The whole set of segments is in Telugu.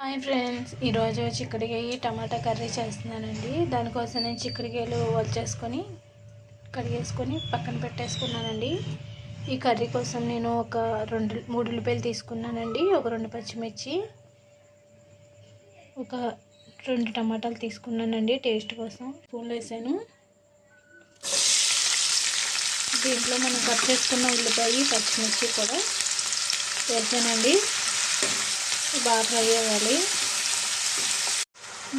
హాయ్ ఫ్రెండ్స్, ఈరోజు చిక్కుడుకాయ టమాటా కర్రీ చేస్తున్నానండి. దానికోసం నేను చిక్కుడుకాయలు వచ్చేసుకొని కడిగేసుకొని పక్కన పెట్టేసుకున్నానండి. ఈ కర్రీ కోసం నేను ఒక 3 ఉల్లిపాయలు తీసుకున్నానండి, ఒక 2 పచ్చిమిర్చి, ఒక 2 టమాటాలు తీసుకున్నానండి. టేస్ట్ కోసం స్పూన్లు వేసాను. దీంట్లో మనం కట్ చేసుకున్న ఉల్లిపాయ పచ్చిమిర్చి కూడా వేసానండి. బాగా ఫ్రై అవ్వాలి.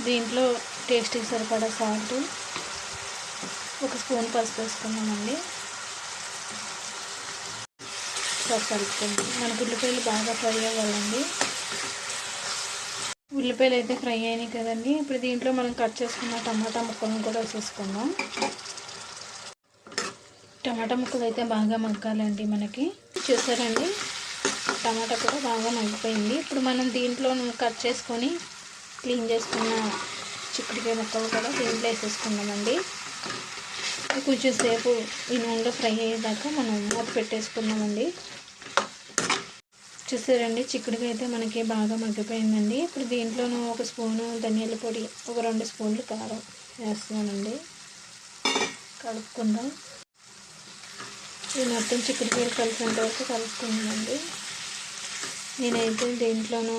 దీంట్లో టేస్ట్కి సరిపడా సాల్ట్, ఒక స్పూన్ పసుపు వేసుకున్నామండి. కలుపుకుంది. మనకు ఉల్లిపాయలు బాగా ఫ్రై అవ్వాలండి. ఉల్లిపాయలు అయితే ఫ్రై అయినాయి కదండి. ఇప్పుడు దీంట్లో మనం కట్ చేసుకున్న టమాటా ముక్కలను కూడా వేసేసుకుందాం. టమాటా ముక్కలు అయితే బాగా మగ్గాలండి. మనకి చూసారండి, టమాటా కూడా బాగా మగ్గిపోయింది. ఇప్పుడు మనం దీంట్లో కట్ చేసుకొని క్లీన్ చేసుకున్న చిక్కుడుకాయ ముక్కలు కూడా దీంట్లో వేసేసుకుందామండి. కొంచెం సేపు ఈ నూనెలో ఫ్రై అయ్యేదాకా మనం మూత పెట్టేసుకుందామండి. చూసారండి, చిక్కుడుకాయ అయితే మనకి బాగా మగ్గిపోయిందండి. ఇప్పుడు దీంట్లోనూ ఒక స్పూను ధనియాల పొడి, ఒక 2 స్పూన్లు కారం వేస్తున్నానండి. కలుపుకుందాం. ఈ మొత్తం చిక్కుడుకాయలు కలిసేంత వరకు కలుపుకుందామండి. నేనైతే దీంట్లోనూ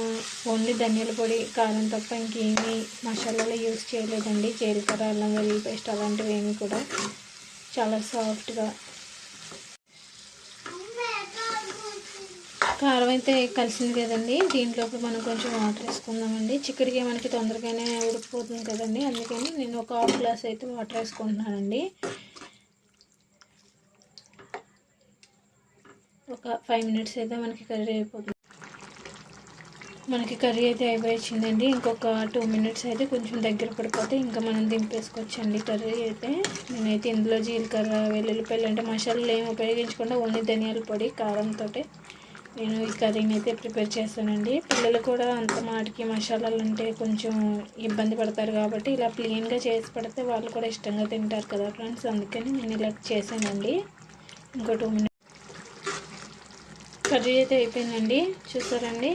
ఓన్లీ ధనియాల పొడి, కారం తప్ప ఇంకేమీ మసాలాలు యూజ్ చేయలేదండి. జీలకర్ర, అల్లం వెల్లుల్లి పేస్ట్ అలాంటివి ఏమీ కూడా. చాలా సాఫ్ట్గా కారం అయితే కలిసింది కదండి. దీంట్లోకి మనం కొంచెం వాటర్ వేసుకుందామండి. చిక్కుడుకాయ మనకి తొందరగానే ఉడికిపోతుంది కదండి, అందుకని నేను ఒక 1/2 గ్లాస్ అయితే వాటర్ వేసుకుంటున్నానండి. ఒక 5 మినిట్స్ అయితే మనకి కర్రీ అయిపోతుంది. మనకి కర్రీ అయితే అయిపోయిందండి. ఇంకొక 2 మినిట్స్ అయితే కొంచెం దగ్గర పడిపోతే ఇంకా మనం దింపేసుకోవచ్చండి కర్రీ అయితే. నేనైతే ఇందులో జీలకర్ర, వెల్లుల్లిపాయలు అంటే మసాలాలు ఏమి ఉపయోగించకుండా ఓన్లీ ధనియాల పొడి, కారంతో నేను ఈ కర్రీని అయితే ప్రిపేర్ చేస్తానండి. పిల్లలు కూడా అంత మాటికి మసాలాలు అంటే కొంచెం ఇబ్బంది పడతారు కాబట్టి ఇలా ప్లెయిన్గా చేసి పెడితే వాళ్ళు కూడా ఇష్టంగా తింటారు కదా ఫ్రెండ్స్, అందుకని నేను ఇలా చేశానండి. ఇంకో 2 మినిట్స్ కర్రీ అయితే అయిపోయిందండి. చూసారండి,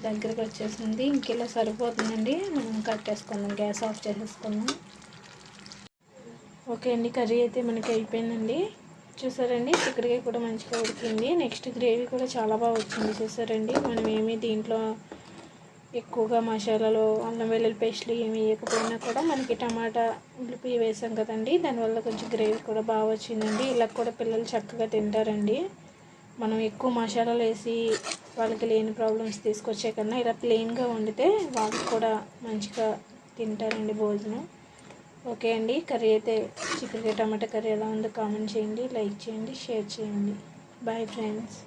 దగ్గరకు వచ్చేసింది. ఇంక ఇలా సరిపోతుందండి. మనం కట్టేసుకుందాం, గ్యాస్ ఆఫ్ చేసేసుకుందాం. ఓకే అండి, కర్రీ అయితే మనకి అయిపోయిందండి. చూసారండి, చిక్కుడుకాయ కూడా మంచిగా ఉడికింది. నెక్స్ట్ గ్రేవీ కూడా చాలా బాగా వచ్చింది. చూసారండి, మనం ఏమి దీంట్లో ఎక్కువగా మసాలాలు, అల్లం వెల్లుల్లి పేస్ట్లు ఏమి వేయకపోయినా కూడా మనకి టమాటా ఉల్లిపాయ వేసాం కదండి, దానివల్ల కొంచెం గ్రేవీ కూడా బాగా వచ్చిందండి. ఇలా కూడా పిల్లలు చక్కగా తింటారండి. మనం ఎక్కువ మసాలాలు వేసి వాళ్ళకి లేని ప్రాబ్లమ్స్ తీసుకొచ్చే కన్నా ఇలా ప్లెయిన్గా వండితే వాళ్ళకి కూడా మంచిగా తింటారండి భోజనం. ఓకే అండి, కర్రీ అయితే చిక్కుడుకాయ టమాటా కర్రీ ఎలా ఉందో కామెంట్ చేయండి, లైక్ చేయండి, షేర్ చేయండి. Bye friends.